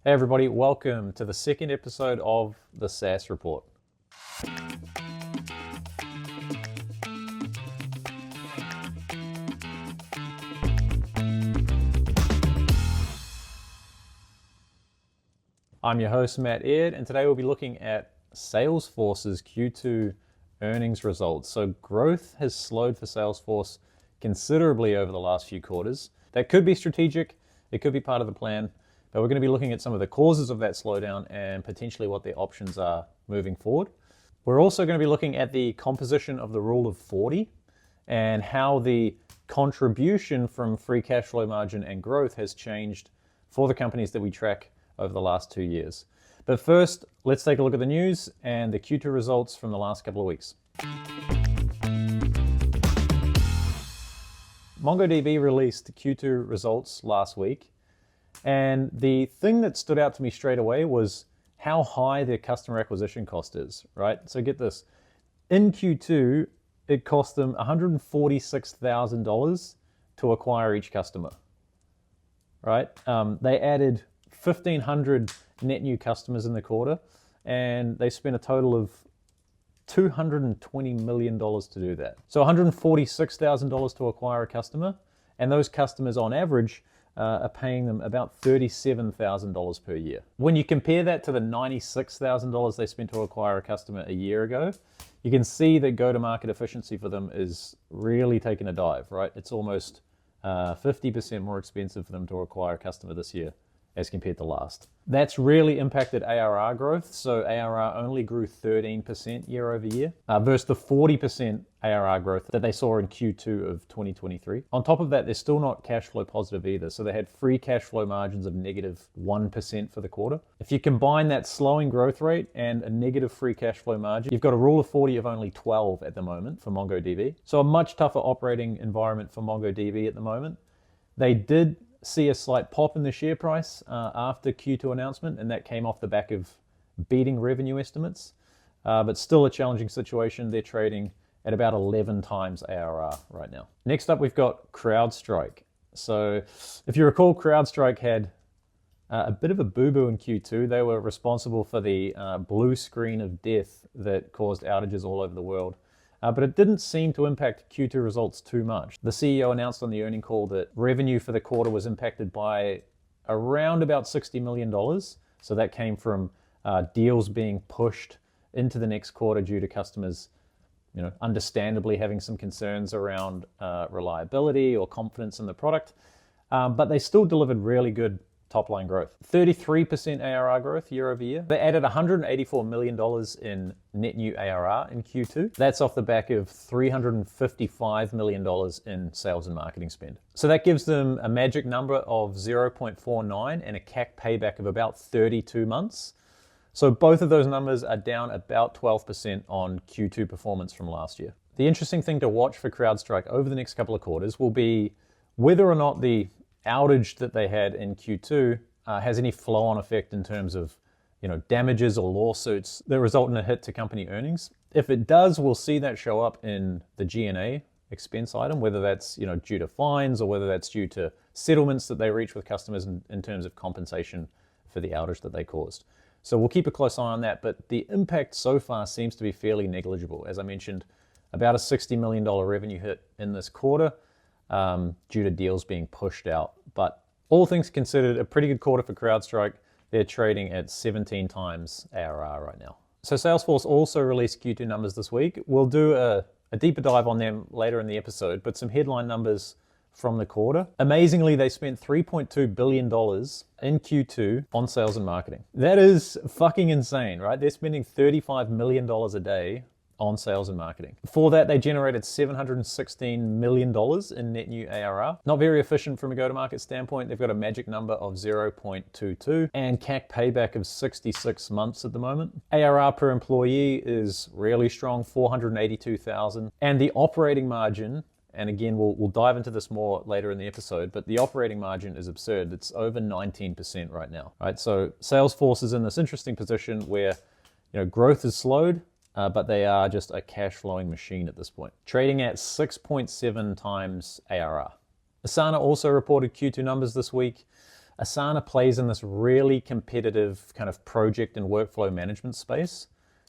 Hey everybody, welcome to the second episode of the SaaS Report. I'm your host, Matt Aird, and today we'll be looking at Salesforce's Q2 earnings results. So growth has slowed for Salesforce considerably over the last few quarters. That could be strategic, it could be part of the plan, but we're going to be looking at some of the causes of that slowdown and potentially what their options are moving forward. We're also going to be looking at the composition of the Rule of 40 and how the contribution from free cash flow margin and growth has changed for the companies that we track over the last 2 years. But first, let's take a look at the news and the Q2 results from the last couple of weeks. MongoDB released Q2 results last week, and the thing that stood out to me straight away was how high their customer acquisition cost is, right? So get this, in Q2, it cost them $146,000 to acquire each customer, right? They added 1,500 net new customers in the quarter, and they spent a total of $220 million to do that. So $146,000 to acquire a customer, and those customers on average are paying them about $37,000 per year. When you compare that to the $96,000 they spent to acquire a customer a year ago, you can see that go-to-market efficiency for them is really taking a dive, right? It's almost 50% more expensive for them to acquire a customer this year as compared to last. That's really impacted ARR growth. So ARR only grew 13% year over year versus the 40% ARR growth that they saw in Q2 of 2023. On top of that, they're still not cash flow positive either. So they had free cash flow margins of negative 1% for the quarter. If you combine that slowing growth rate and a negative free cash flow margin, you've got a rule of 40 of only 12 at the moment for MongoDB. So a much tougher operating environment for MongoDB at the moment. They did see a slight pop in the share price after Q2 announcement, and that came off the back of beating revenue estimates, but still a challenging situation. They're trading at about 11 times ARR right now. Next up, we've got CrowdStrike. So if you recall, CrowdStrike had a bit of a boo-boo in Q2. They were responsible for the blue screen of death that caused outages all over the world. But it didn't seem to impact Q2 results too much. The CEO announced on the earnings call that revenue for the quarter was impacted by around about $60 million. So that came from deals being pushed into the next quarter due to customers, understandably having some concerns around reliability or confidence in the product. But they still delivered really good top-line growth. 33% ARR growth year over year. They added $184 million in net new ARR in Q2. That's off the back of $355 million in sales and marketing spend. So that gives them a magic number of 0.49 and a CAC payback of about 32 months. So both of those numbers are down about 12% on Q2 performance from last year. The interesting thing to watch for CrowdStrike over the next couple of quarters will be whether or not the outage that they had in Q2 has any flow-on effect in terms of damages or lawsuits that result in a hit to company earnings. If it does, we'll see that show up in the G&A expense item, whether that's due to fines or whether that's due to settlements that they reach with customers in terms of compensation for the outage that they caused. So we'll keep a close eye on that, but the impact so far seems to be fairly negligible. As I mentioned, about a $60 million revenue hit in this quarter, due to deals being pushed out. But all things considered, a pretty good quarter for CrowdStrike. They're trading at 17 times ARR right now. So Salesforce also released Q2 numbers this week. We'll do a deeper dive on them later in the episode, but some headline numbers from the quarter. Amazingly, they spent $3.2 billion in Q2 on sales and marketing. That is fucking insane, right? They're spending $35 million a day on sales and marketing. For that, they generated $716 million in net new ARR. Not very efficient from a go-to-market standpoint. They've got a magic number of 0.22 and CAC payback of 66 months at the moment. ARR per employee is really strong, 482,000. And the operating margin, and again, we'll dive into this more later in the episode, but the operating margin is absurd. It's over 19% right now, right? So Salesforce is in this interesting position where growth is slowed, but they are just a cash flowing machine at this point, trading at 6.7 times ARR. Asana also reported Q2 numbers this week. Asana plays in this really competitive kind of project and workflow management space.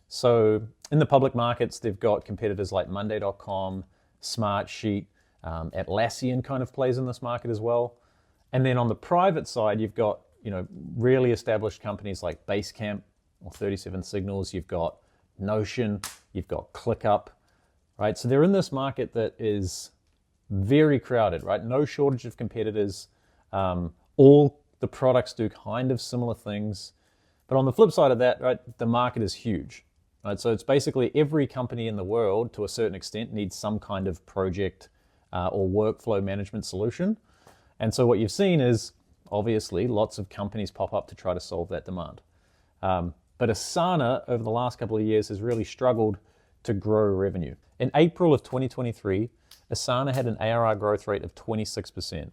So in the public markets, they've got competitors like Monday.com, Smartsheet, Atlassian kind of plays in this market as well. And then on the private side, you've got, really established companies like Basecamp or 37 Signals. You've got Notion, you've got ClickUp, right? So they're in this market that is very crowded, right? No shortage of competitors. All the products do kind of similar things. But on the flip side of that, right, the market is huge, right? So it's basically every company in the world, to a certain extent, needs some kind of project or workflow management solution. And so what you've seen is, obviously, lots of companies pop up to try to solve that demand. But Asana, over the last couple of years, has really struggled to grow revenue. In April of 2023, Asana had an ARR growth rate of 26%.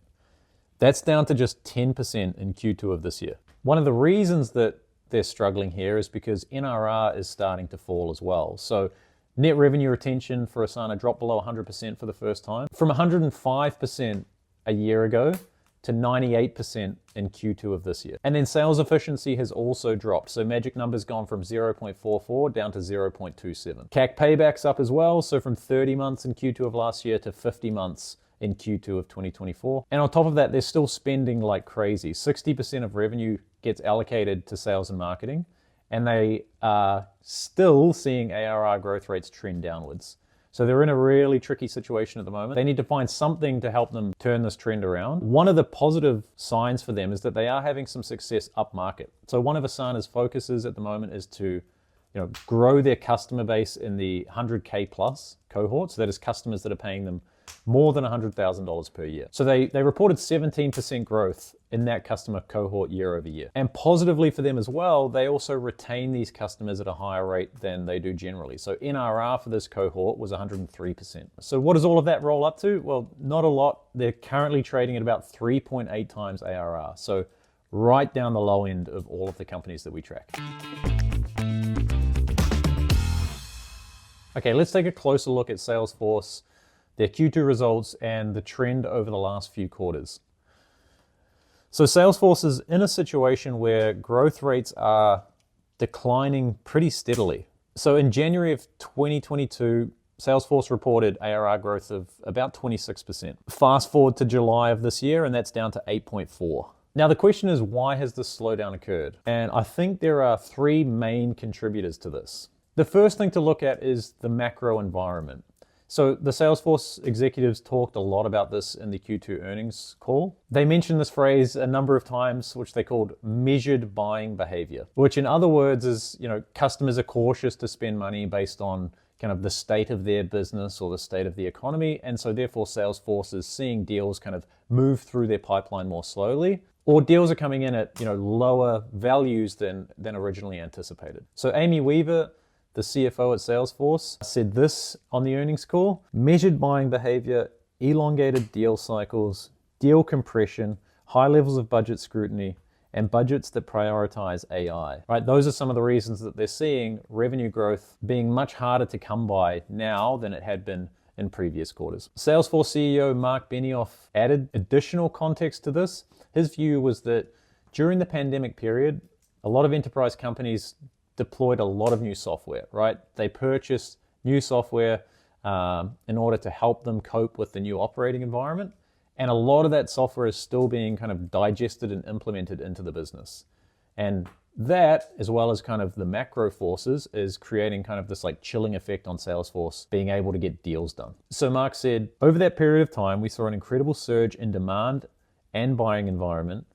That's down to just 10% in Q2 of this year. One of the reasons that they're struggling here is because NRR is starting to fall as well. So net revenue retention for Asana dropped below 100% for the first time, from 105% a year ago to 98% in Q2 of this year. And then sales efficiency has also dropped. So magic number's gone from 0.44 down to 0.27. CAC payback's up as well. So from 30 months in Q2 of last year to 50 months in Q2 of 2024. And on top of that, they're still spending like crazy. 60% of revenue gets allocated to sales and marketing, and they are still seeing ARR growth rates trend downwards. So they're in a really tricky situation at the moment. They need to find something to help them turn this trend around. One of the positive signs for them is that they are having some success upmarket. So one of Asana's focuses at the moment is to grow their customer base in the 100K plus cohort. So that is customers that are paying them more than $100,000 per year. So they reported 17% growth in that customer cohort year over year. And positively for them as well, they also retain these customers at a higher rate than they do generally. So NRR for this cohort was 103%. So what does all of that roll up to? Well, not a lot. They're currently trading at about 3.8 times ARR. So right down the low end of all of the companies that we track. Okay, let's take a closer look at Salesforce, their Q2 results, and the trend over the last few quarters. So Salesforce is in a situation where growth rates are declining pretty steadily. So in January of 2022, Salesforce reported ARR growth of about 26%. Fast forward to July of this year, and that's down to 8.4. Now the question is, why has this slowdown occurred? And I think there are three main contributors to this. The first thing to look at is the macro environment. So the Salesforce executives talked a lot about this in the Q2 earnings call. They mentioned this phrase a number of times, which they called measured buying behavior, which in other words is, customers are cautious to spend money based on kind of the state of their business or the state of the economy. And so therefore Salesforce is seeing deals kind of move through their pipeline more slowly, or deals are coming in at, lower values than originally anticipated. So Amy Weaver, the CFO at Salesforce, said this on the earnings call: measured buying behavior, elongated deal cycles, deal compression, high levels of budget scrutiny, and budgets that prioritize AI. Right? Those are some of the reasons that they're seeing revenue growth being much harder to come by now than it had been in previous quarters. Salesforce CEO Mark Benioff added additional context to this. His view was that during the pandemic period, a lot of enterprise companies deployed a lot of new software, right? They purchased new software in order to help them cope with the new operating environment. And a lot of that software is still being kind of digested and implemented into the business. And that, as well as kind of the macro forces, is creating kind of this like chilling effect on Salesforce being able to get deals done. So Mark said, over that period of time, we saw an incredible surge in demand and buying environment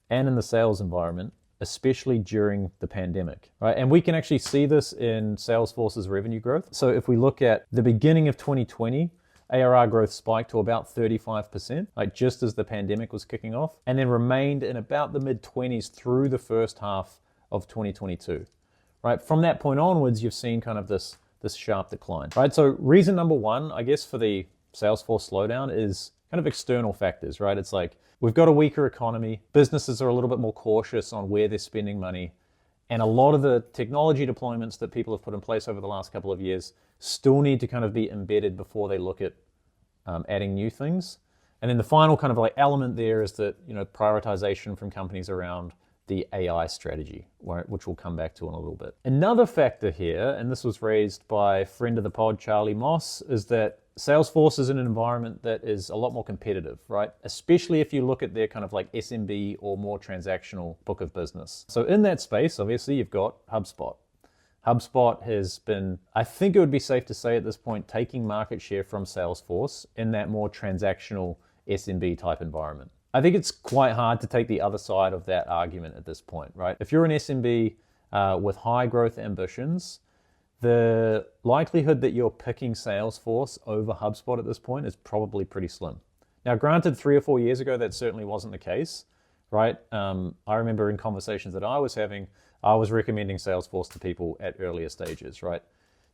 and in the sales environment, especially during the pandemic, right? And we can actually see this in Salesforce's revenue growth. So if we look at the beginning of 2020, ARR growth spiked to about 35%, like just as the pandemic was kicking off, and then remained in about the mid-20s through the first half of 2022, right? From that point onwards, you've seen kind of this sharp decline, right? So reason number one, I guess, for the Salesforce slowdown is kind of external factors, right? It's like, we've got a weaker economy. Businesses are a little bit more cautious on where they're spending money. And a lot of the technology deployments that people have put in place over the last couple of years still need to kind of be embedded before they look at adding new things. And then the final kind of like element there is that, prioritization from companies around the AI strategy, which we'll come back to in a little bit. Another factor here, and this was raised by a friend of the pod, Charlie Moss, is that Salesforce is in an environment that is a lot more competitive, right? Especially if you look at their kind of like SMB or more transactional book of business. So in that space, obviously, you've got HubSpot. HubSpot has been, I think it would be safe to say at this point, taking market share from Salesforce in that more transactional SMB type environment. I think it's quite hard to take the other side of that argument at this point, right? If you're an SMB with high growth ambitions, the likelihood that you're picking Salesforce over HubSpot at this point is probably pretty slim. Now, granted, 3 or 4 years ago, that certainly wasn't the case, right? I remember in conversations that I was having, I was recommending Salesforce to people at earlier stages, right?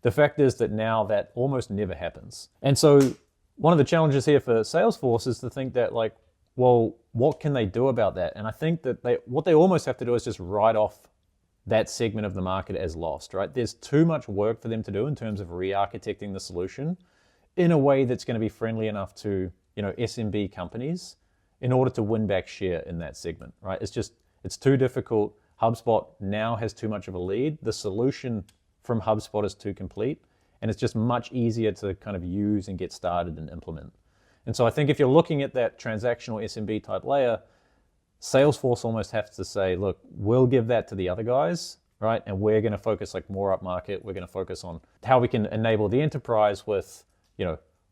The fact is that now that almost never happens. And so one of the challenges here for Salesforce is to think that like, well, what can they do about that? And I think that what they almost have to do is just write off that segment of the market as lost, right? There's too much work for them to do in terms of re-architecting the solution in a way that's going to be friendly enough to, SMB companies in order to win back share in that segment, right? It's too difficult. HubSpot now has too much of a lead. The solution from HubSpot is too complete, and it's just much easier to kind of use and get started and implement. And so I think if you're looking at that transactional SMB type layer, Salesforce almost has to say, look, we'll give that to the other guys, right? And we're going to focus like more up market. We're going to focus on how we can enable the enterprise with,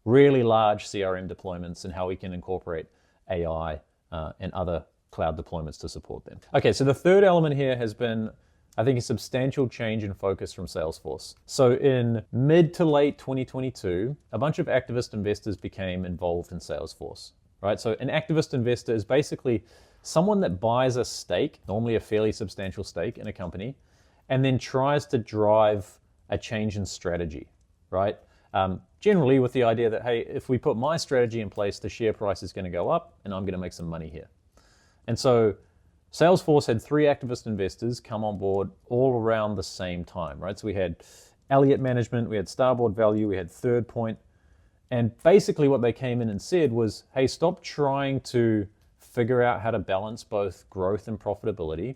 really large CRM deployments and how we can incorporate AI and other cloud deployments to support them. Okay, so the third element here has been, I think, a substantial change in focus from Salesforce. So in mid to late 2022, a bunch of activist investors became involved in Salesforce, right? So an activist investor is basically someone that buys a stake, normally a fairly substantial stake in a company, and then tries to drive a change in strategy, right? Generally with the idea that, hey, if we put my strategy in place, the share price is going to go up and I'm going to make some money here. And so Salesforce had 3 activist investors come on board all around the same time, right? So we had Elliott Management, we had Starboard Value, we had Third Point, and basically what they came in and said was, hey, stop trying to figure out how to balance both growth and profitability.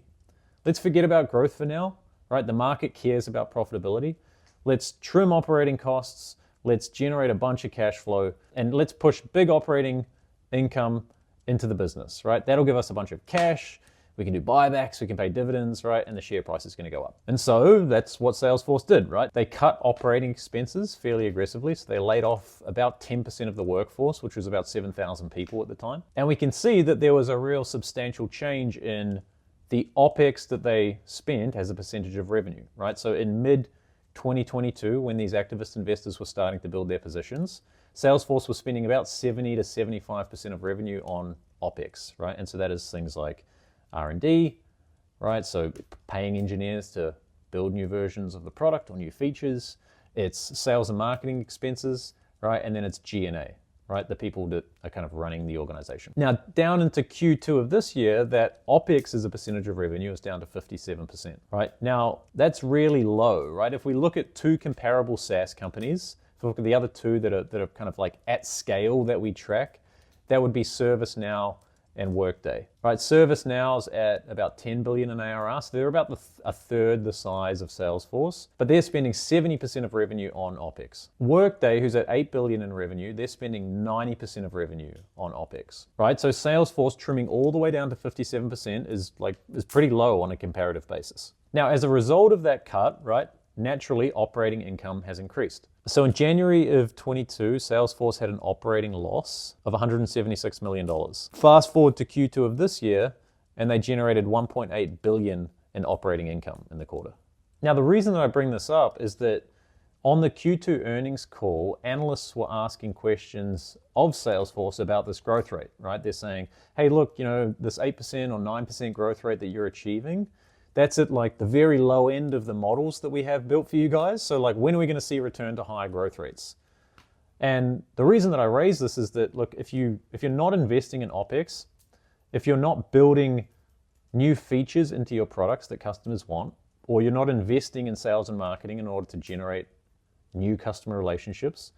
Let's forget about growth for now, right? The market cares about profitability. Let's trim operating costs, let's generate a bunch of cash flow, and let's push big operating income into the business, right? That'll give us a bunch of cash. We can do buybacks, we can pay dividends, right? And the share price is going to go up. And so that's what Salesforce did, right? They cut operating expenses fairly aggressively. So they laid off about 10% of the workforce, which was about 7,000 people at the time. And we can see that there was a real substantial change in the OPEX that they spent as a percentage of revenue, right? So in mid 2022, when these activist investors were starting to build their positions, Salesforce was spending about 70 to 75% of revenue on OPEX, right? And so that is things like R&D, right? So paying engineers to build new versions of the product or new features. It's sales and marketing expenses, right? And then it's G&A, right? The people that are kind of running the organization. Now, down into Q2 of this year, that OPEX as a percentage of revenue is down to 57%, right? Now, that's really low, right? If we look at 2 comparable SaaS companies, if we look at the other 2 that are kind of like at scale that we track, that would be ServiceNow and Workday, right? ServiceNow's at about 10 billion in ARR, so they're about a third the size of Salesforce, but they're spending 70% of revenue on OPEX. Workday, who's at 8 billion in revenue, they're spending 90% of revenue on OPEX, right? So Salesforce trimming all the way down to 57% is pretty low on a comparative basis. Now, as a result of that cut, right, naturally operating income has increased. So in January of 22, Salesforce had an operating loss of $176 million. Fast forward to Q2 of this year, and they generated 1.8 billion in operating income in the quarter. Now, the reason that I bring this up is that on the Q2 earnings call, analysts were asking questions of Salesforce about this growth rate, right? They're saying, hey, look, this 8% or 9% growth rate that you're achieving, that's at like the very low end of the models that we have built for you guys. So like, when are we going to see a return to higher growth rates? And the reason that I raise this is that, look, if you're not investing in OPEX, if you're not building new features into your products that customers want, or you're not investing in sales and marketing in order to generate new customer relationships,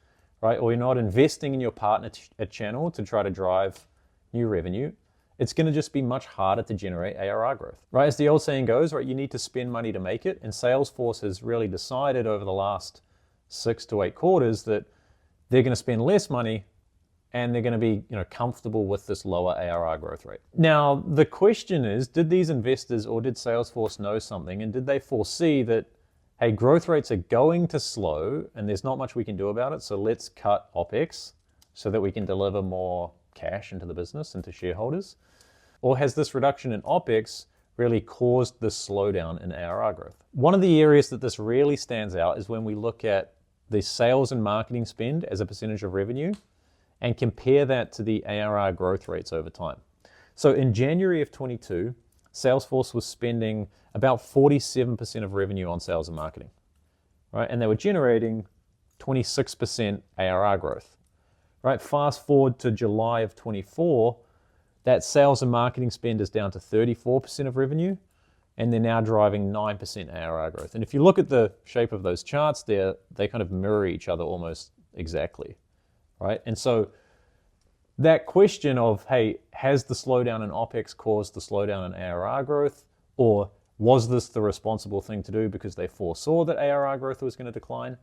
right? Or you're not investing in your partner channel to try to drive new revenue, it's going to just be much harder to generate ARR growth, right? As the old saying goes, right, you need to spend money to make it. And Salesforce has really decided over the last 6 to 8 quarters that they're going to spend less money and they're going to be, comfortable with this lower ARR growth rate. Now, the question is, did these investors or did Salesforce know something, and did they foresee that, hey, growth rates are going to slow and there's not much we can do about it, so let's cut OpEx so that we can deliver more cash into the business and to shareholders? Or has this reduction in OpEx really caused this slowdown in ARR growth? One of the areas that this really stands out is when we look at the sales and marketing spend as a percentage of revenue and compare that to the ARR growth rates over time. So in January of 22, Salesforce was spending about 47% of revenue on sales and marketing, right? And they were generating 26% ARR growth, right? Fast forward to July of 24, that sales and marketing spend is down to 34% of revenue, and they're now driving 9% ARR growth. And if you look at the shape of those charts there, they kind of mirror each other almost exactly, right? And so that question of, hey, has the slowdown in OpEx caused the slowdown in ARR growth, or was this the responsible thing to do because they foresaw that ARR growth was going to decline?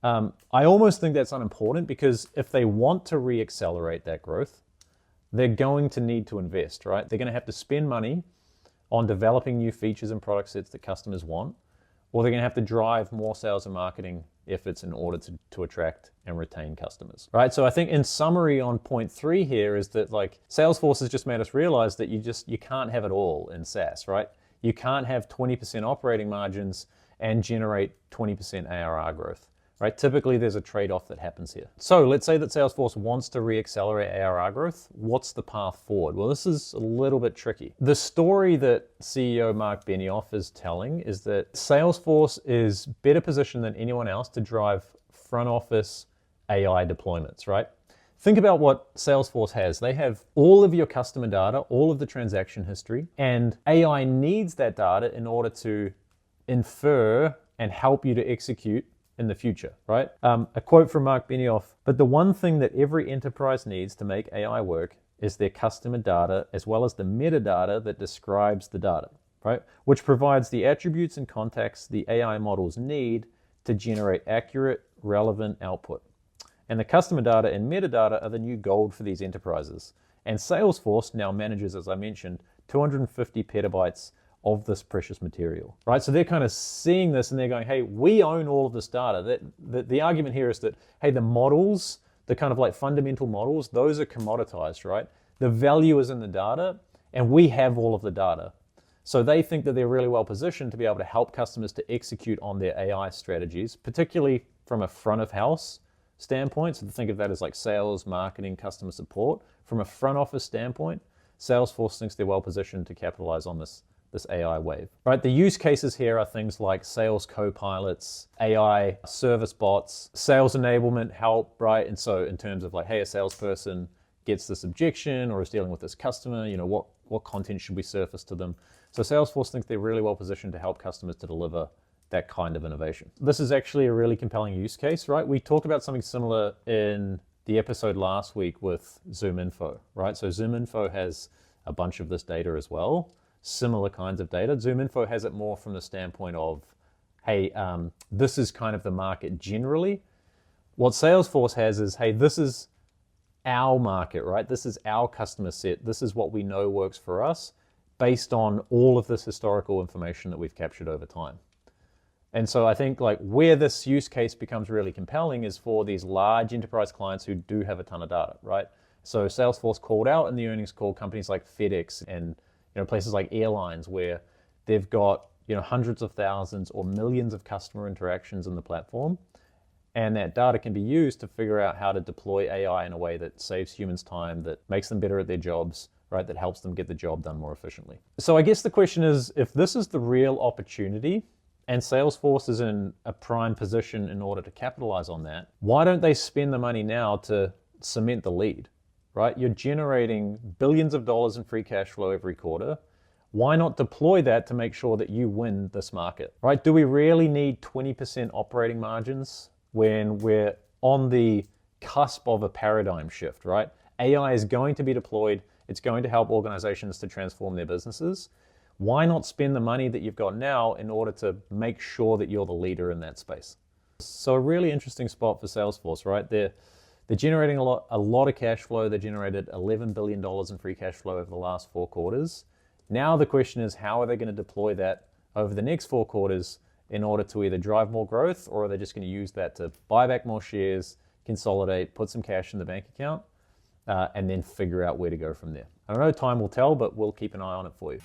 I almost think that's unimportant, because if they want to re-accelerate that growth, they're going to need to invest, right? They're going to have to spend money on developing new features and product sets that customers want, or they're going to have to drive more sales and marketing efforts in order to attract and retain customers, right? So I think in summary on point 3 here is that, like, Salesforce has just made us realize that you can't have it all in SaaS, right? You can't have 20% operating margins and generate 20% ARR growth, right? Typically there's a trade-off that happens here. So let's say that Salesforce wants to re-accelerate ARR growth. What's the path forward? Well, this is a little bit tricky. The story that CEO Mark Benioff is telling is that Salesforce is better positioned than anyone else to drive front office AI deployments, right? Think about what Salesforce has. They have all of your customer data, all of the transaction history, and AI needs that data in order to infer and help you to execute in the future, right? A quote from Mark Benioff: "But the one thing that every enterprise needs to make AI work is their customer data, as well as the metadata that describes the data," right? Which provides the attributes and context the AI models need to generate accurate, relevant output. And the customer data and metadata are the new gold for these enterprises. And Salesforce now manages, as I mentioned, 250 petabytes of this precious material, right? So they're kind of seeing this and they're going, hey, we own all of this data. The argument here is that, hey, the models, the kind of like fundamental models, those are commoditized, right? The value is in the data, and we have all of the data. So they think that they're really well positioned to be able to help customers to execute on their AI strategies, particularly from a front of house standpoint. So think of that as like sales, marketing, customer support. From a front office standpoint, Salesforce thinks they're well positioned to capitalize on this AI wave, right? The use cases here are things like sales co-pilots, AI service bots, sales enablement help, right? And so in terms of like, hey, a salesperson gets this objection or is dealing with this customer, what content should we surface to them? So Salesforce thinks they're really well positioned to help customers to deliver that kind of innovation. This is actually a really compelling use case, right? We talked about something similar in the episode last week with ZoomInfo, right? So ZoomInfo has a bunch of this data as well. Similar kinds of data. ZoomInfo has it more from the standpoint of, hey, this is kind of the market generally. What Salesforce has is, hey, this is our market, right? This is our customer set. This is what we know works for us based on all of this historical information that we've captured over time. And so I think like where this use case becomes really compelling is for these large enterprise clients who do have a ton of data, right? So Salesforce called out in the earnings call companies like FedEx and places like airlines where they've got hundreds of thousands or millions of customer interactions in the platform, and that data can be used to figure out how to deploy AI in a way that saves humans time, that makes them better at their jobs, right? That helps them get the job done more efficiently. So I guess the question is, if this is the real opportunity and Salesforce is in a prime position in order to capitalize on that, why don't they spend the money now to cement the lead? Right? You're generating billions of dollars in free cash flow every quarter. Why not deploy that to make sure that you win this market, right? Do we really need 20% operating margins when we're on the cusp of a paradigm shift, right? AI is going to be deployed. It's going to help organizations to transform their businesses. Why not spend the money that you've got now in order to make sure that you're the leader in that space? So a really interesting spot for Salesforce, right? They're generating a lot of cash flow. They generated $11 billion in free cash flow over the last 4 quarters. Now the question is, how are they going to deploy that over the next 4 quarters in order to either drive more growth, or are they just going to use that to buy back more shares, consolidate, put some cash in the bank account, and then figure out where to go from there? I don't know, time will tell, but we'll keep an eye on it for you.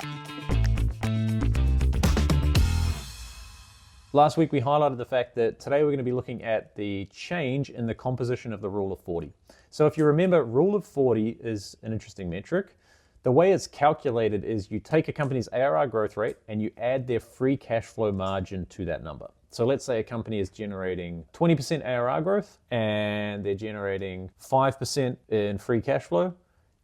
Last week, we highlighted the fact that today we're going to be looking at the change in the composition of the Rule of 40. So if you remember, Rule of 40 is an interesting metric. The way it's calculated is you take a company's ARR growth rate and you add their free cash flow margin to that number. So let's say a company is generating 20% ARR growth and they're generating 5% in free cash flow.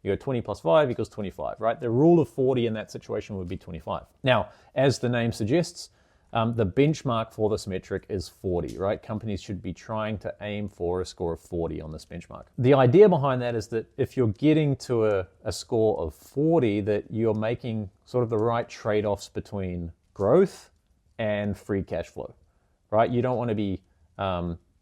You go 20 plus 5 equals 25, right? The Rule of 40 in that situation would be 25. Now, as the name suggests, the benchmark for this metric is 40, right? Companies should be trying to aim for a score of 40 on this benchmark. The idea behind that is that if you're getting to a score of 40, that you're making sort of the right trade-offs between growth and free cash flow, right? You don't want to be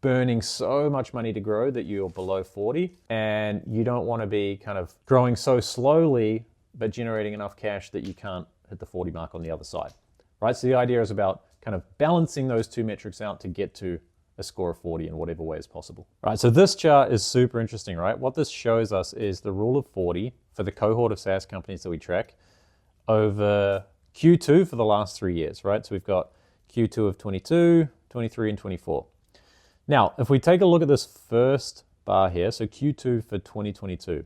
burning so much money to grow that you're below 40, and you don't want to be kind of growing so slowly but generating enough cash that you can't hit the 40 mark on the other side. Right, so the idea is about kind of balancing those two metrics out to get to a score of 40 in whatever way is possible. Right, so this chart is super interesting, right? What this shows us is the Rule of 40 for the cohort of SaaS companies that we track over Q2 for the last 3 years, right? So we've got Q2 of 22, 23, and 24. Now, if we take a look at this first bar here, so Q2 for 2022,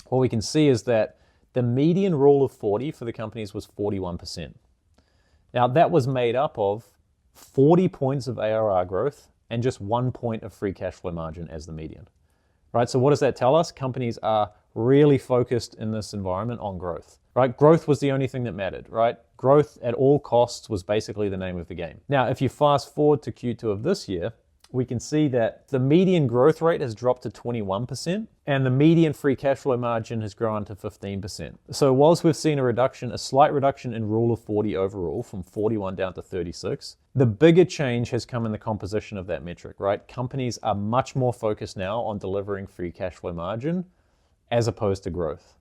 what we can see is that the median Rule of 40 for the companies was 41%. Now, that was made up of 40 points of ARR growth and just 1 point of free cash flow margin as the median, right? So what does that tell us? Companies are really focused in this environment on growth, right? Growth was the only thing that mattered, right? Growth at all costs was basically the name of the game. Now, if you fast forward to Q2 of this year, we can see that the median growth rate has dropped to 21% and the median free cash flow margin has grown to 15%. So whilst we've seen a slight reduction in Rule of 40 overall from 41 down to 36, the bigger change has come in the composition of that metric, right? Companies are much more focused now on delivering free cash flow margin as opposed to growth,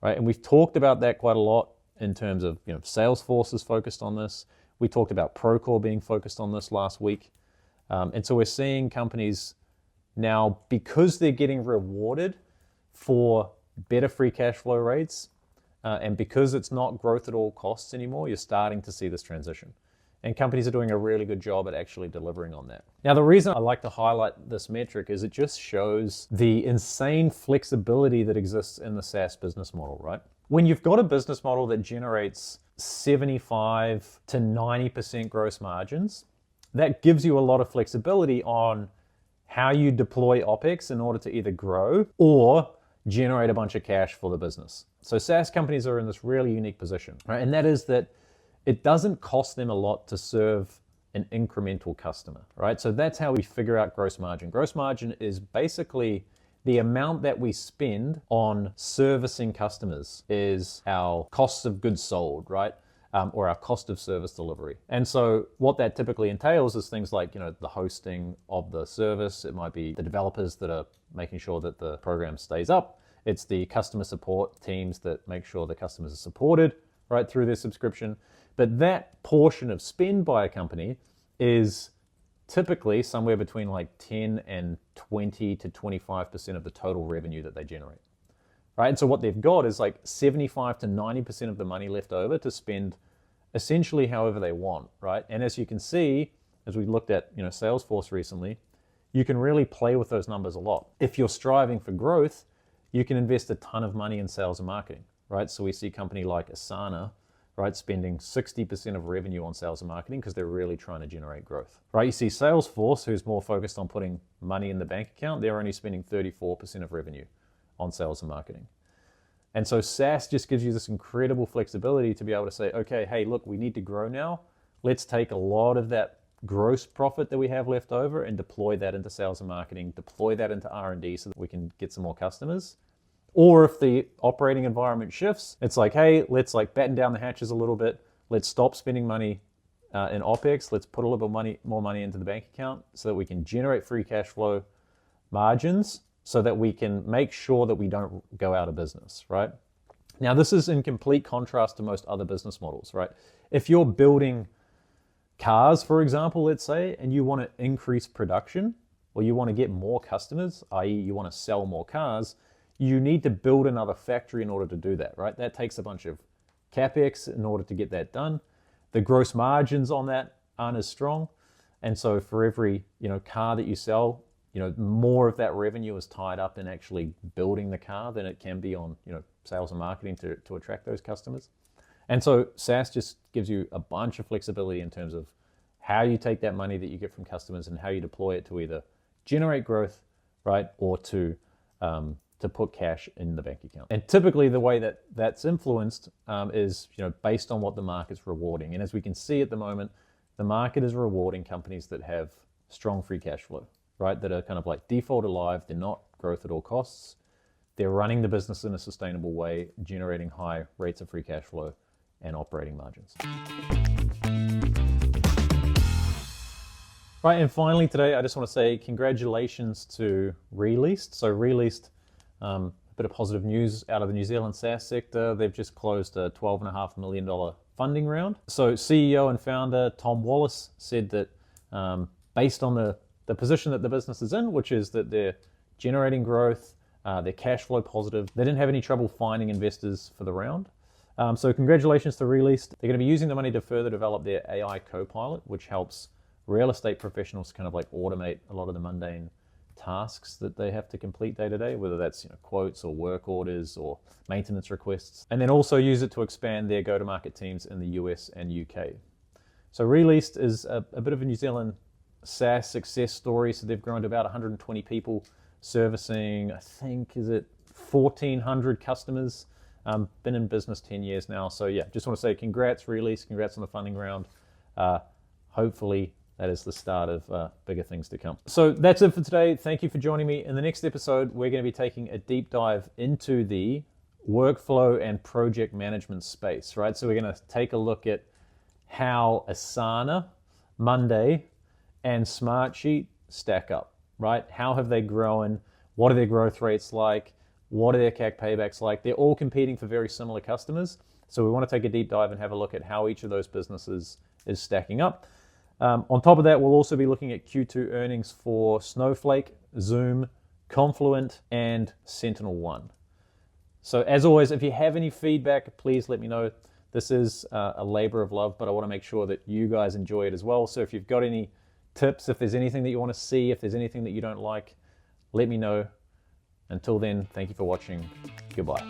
right? And we've talked about that quite a lot in terms of, Salesforce is focused on this. We talked about Procore being focused on this last week. And so we're seeing companies now, because they're getting rewarded for better free cash flow rates, and because it's not growth at all costs anymore, you're starting to see this transition. And companies are doing a really good job at actually delivering on that. Now, the reason I like to highlight this metric is it just shows the insane flexibility that exists in the SaaS business model, right? When you've got a business model that generates 75 to 90% gross margins, that gives you a lot of flexibility on how you deploy OpEx in order to either grow or generate a bunch of cash for the business. So SaaS companies are in this really unique position, right? And that is that it doesn't cost them a lot to serve an incremental customer, right? So that's how we figure out gross margin. Gross margin is basically the amount that we spend on servicing customers is our cost of goods sold, right? Or our cost of service delivery. And so what that typically entails is things like, the hosting of the service. It might be the developers that are making sure that the program stays up. It's the customer support teams that make sure the customers are supported right through their subscription. But that portion of spend by a company is typically somewhere between like 10 and 20 to 25% of the total revenue that they generate. Right? And so what they've got is like 75 to 90% of the money left over to spend essentially however they want, right? And as you can see, as we looked at, Salesforce recently, you can really play with those numbers a lot. If you're striving for growth, you can invest a ton of money in sales and marketing, right? So we see a company like Asana, right, spending 60% of revenue on sales and marketing because they're really trying to generate growth, right? You see Salesforce, who's more focused on putting money in the bank account, they're only spending 34% of revenue on sales and marketing. And so SaaS just gives you this incredible flexibility to be able to say, okay, hey, look, we need to grow now. Let's take a lot of that gross profit that we have left over and deploy that into sales and marketing, deploy that into R&D so that we can get some more customers. Or if the operating environment shifts, it's like, hey, let's like batten down the hatches a little bit. Let's stop spending money in OpEx. Let's put a little bit more money into the bank account so that we can generate free cash flow margins so that we can make sure that we don't go out of business, right? Now, this is in complete contrast to most other business models, right? If you're building cars, for example, let's say, and you want to increase production or you want to get more customers, i.e. you want to sell more cars, you need to build another factory in order to do that, right? That takes a bunch of CapEx in order to get that done. The gross margins on that aren't as strong. And so for every, car that you sell, more of that revenue is tied up in actually building the car than it can be on, sales and marketing to attract those customers. And so SaaS just gives you a bunch of flexibility in terms of how you take that money that you get from customers and how you deploy it to either generate growth, right, or to put cash in the bank account. And typically the way that that's influenced is based on what the market's rewarding. And as we can see at the moment, the market is rewarding companies that have strong free cash flow, right, that are kind of like default alive. They're not growth at all costs. They're running the business in a sustainable way, generating high rates of free cash flow and operating margins. Right, and finally today, I just want to say congratulations to Re-Leased. So Re-Leased, a bit of positive news out of the New Zealand SaaS sector. They've just closed a $12.5 million funding round. So CEO and founder Tom Wallace said that based on the position that the business is in, which is that they're generating growth, they're cash flow positive, they didn't have any trouble finding investors for the round. So congratulations to Re-Leased. They're going to be using the money to further develop their AI Copilot, which helps real estate professionals kind of like automate a lot of the mundane tasks that they have to complete day to day, whether that's quotes or work orders or maintenance requests, and then also use it to expand their go-to-market teams in the US and UK. So Re-Leased is a bit of a New Zealand SaaS success story. So they've grown to about 120 people, servicing, I think, 1,400 customers. Been in business 10 years now. So yeah, just want to say congrats, Re-Leased, congrats on the funding round. Hopefully that is the start of bigger things to come. So that's it for today. Thank you for joining me. In the next episode, we're going to be taking a deep dive into the workflow and project management space, right? So we're going to take a look at how Asana, Monday, and Smartsheet stack up, right? How have they grown? What are their growth rates like? What are their CAC paybacks like? They're all competing for very similar customers. So we want to take a deep dive and have a look at how each of those businesses is stacking up. On top of that, we'll also be looking at Q2 earnings for Snowflake, Zoom, Confluent, and SentinelOne. So as always, if you have any feedback, please let me know. This is a labor of love, but I want to make sure that you guys enjoy it as well. So if you've got any tips, if there's anything that you want to see, if there's anything that you don't like, let me know. Until then, thank you for watching. Goodbye.